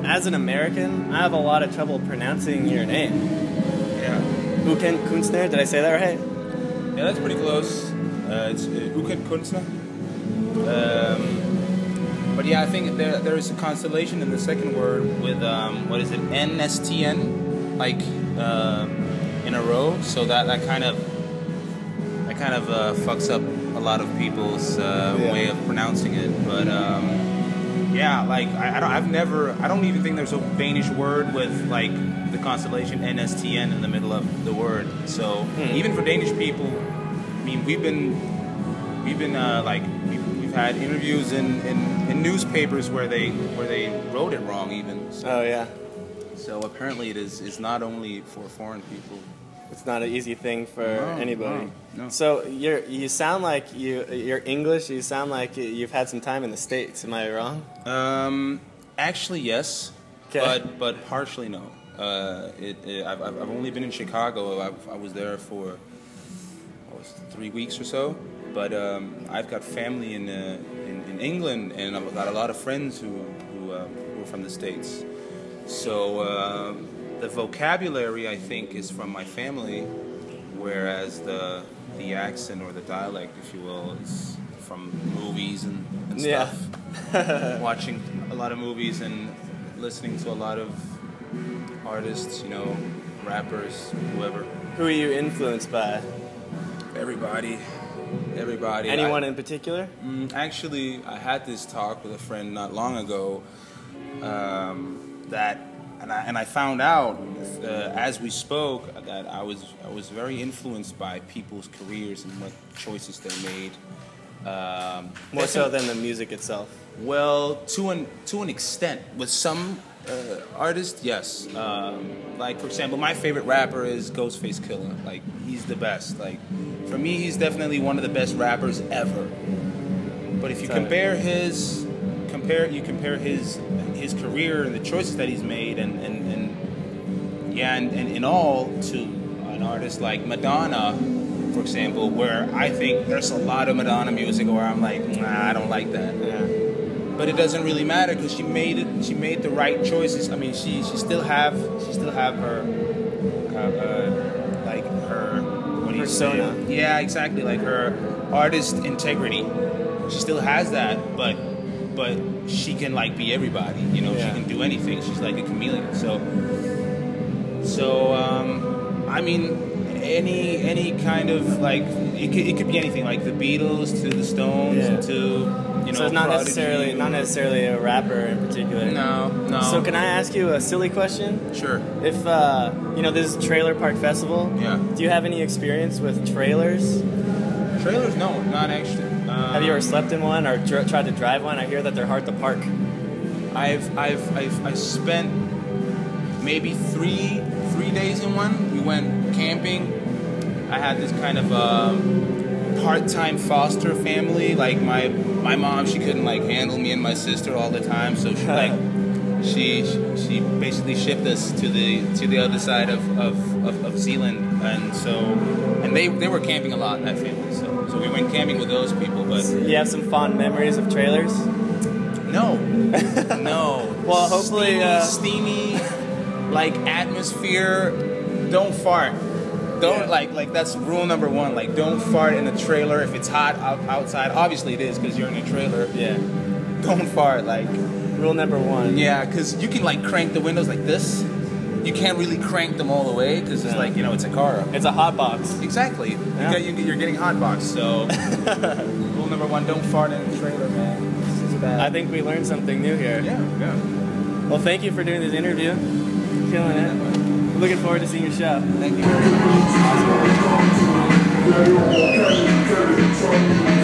as an American, I have a lot of trouble pronouncing your name. Yeah. Ukendt Kunstner, did I say that right? Yeah, that's pretty close. It's Ukendt Kunstner. But yeah, I think there is a constellation in the second word with what is it, NSTN, like in a row. So that kind of fucks up a lot of people's way of pronouncing it. But yeah, like I don't even think there's a Danish word with like the constellation NSTN in the middle of the word. So even for Danish people, I mean, we've had interviews in newspapers where they wrote it wrong even. So, oh yeah. So apparently it's not only for foreign people. It's not an easy thing for anybody. No. So you sound like you're English. You sound like you've had some time in the States. Am I wrong? Actually, yes. Okay. But partially no. I've only been in Chicago. I was there for 3 weeks or so. But I've got family in England, and I've got a lot of friends who are from the States. So the vocabulary, I think, is from my family, whereas the accent or the dialect, if you will, is from movies and stuff. Yeah. Watching a lot of movies and listening to a lot of artists, you know, rappers, whoever. Who are you influenced by? Everybody. Anyone in particular? Actually, I had this talk with a friend not long ago and I found out as we spoke that I was very influenced by people's careers and what choices they made. More so than the music itself. Well, to an extent, with some artists, yes. Like for example, my favorite rapper is Ghostface Killah. Like he's the best. Like for me, he's definitely one of the best rappers ever. But if you compare his career and the choices that he's made and all to an artist like Madonna, for example, where I think there's a lot of Madonna music where I'm like, nah, I don't like that. Yeah. But it doesn't really matter because she made the right choices. I mean, she still have her like her what do you persona. say? Yeah, exactly, like her artist integrity. She still has that, but she can like be everybody. You know, she can do anything. She's like a chameleon. So I mean, any kind of like it could be anything, like the Beatles to the Stones to, you know. So it's not Prodigy. not necessarily a rapper in particular. No. So can I ask you a silly question? Sure. If you know, this is Trailerpark Festival. Yeah. Do you have any experience with trailers? Trailers? No, not actually. Have you ever slept in one or tried to drive one? I hear that they're hard to park. I've spent maybe three days in one. We went camping. I had this kind of part-time foster family. Like my mom, she couldn't like handle me and my sister all the time, so she she basically shipped us to the other side of Zealand, and they were camping a lot, that family. So we went camping with those people. But you have some fond memories of trailers? No. Well, hopefully steamy like atmosphere. Don't fart. Don't like that's rule number one. Like, don't fart in a trailer if it's hot outside. Obviously it is because you're in a trailer. Yeah. Don't fart. Like, rule number one. Yeah, because you can like crank the windows like this. You can't really crank them all the way because it's like, you know, it's a car. It's a hot box. Exactly. Yeah. You're getting hot box. So rule number one: don't fart in a trailer, man. This is bad. I think we learned something new here. Yeah. Well, thank you for doing this interview. Killing it. Looking forward to seeing your show. Thank you very much.